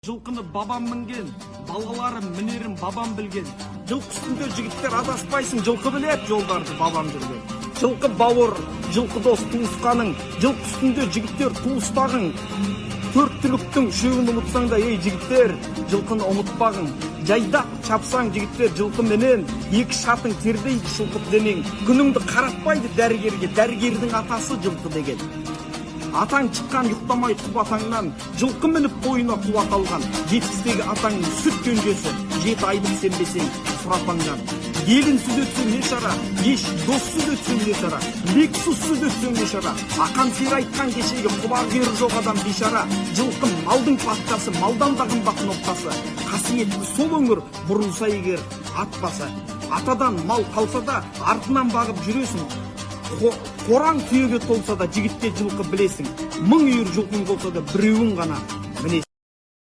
Жылқыны бабам мінген, балаларым мінерін бабам білген. Жылқы үстінде жігіттер адаспайсың, жылқы білет жолдарды бабам жүрген. Жылқы бауыр, жылқы дос туысқаның, жылқы үстінде жігіттер туыстағың. Төрт түліктің үшеуін ұмытсаң да, ей жігіттер, жылқыны ұмытпағың. Жайдақ чапсаң жігіттер жылқы менен, екі шатың тердейді шылқып денең. Күніңді қаратпайды дәрігерге, дәрігердің атасы жылқы деген. Атаң шыққан ұйықтамай құп атаңнан, жылқы мініп бойына қуат алған. Жетпістегі атаңның сүт кенжесі, 7 айлық сенбесең сұрапаңнан. Елінсіз өтсең не шара, еш доссыз өтсең не шара, лексуссыз өтсең не шара. Ақан сері айтқан кешегі құлағері жоқ адам бейшара. Жылқы малдың патшасы, малдан да қымбат ноқтасы. Қасиетті сол өңір бұрылса егер атпаса. Атадан мал қалса да артынан бағып жүресің. Қораң түйеге толса да жігітке жылқы білесің. 1000 үйір жылқың болса да біреуін ғана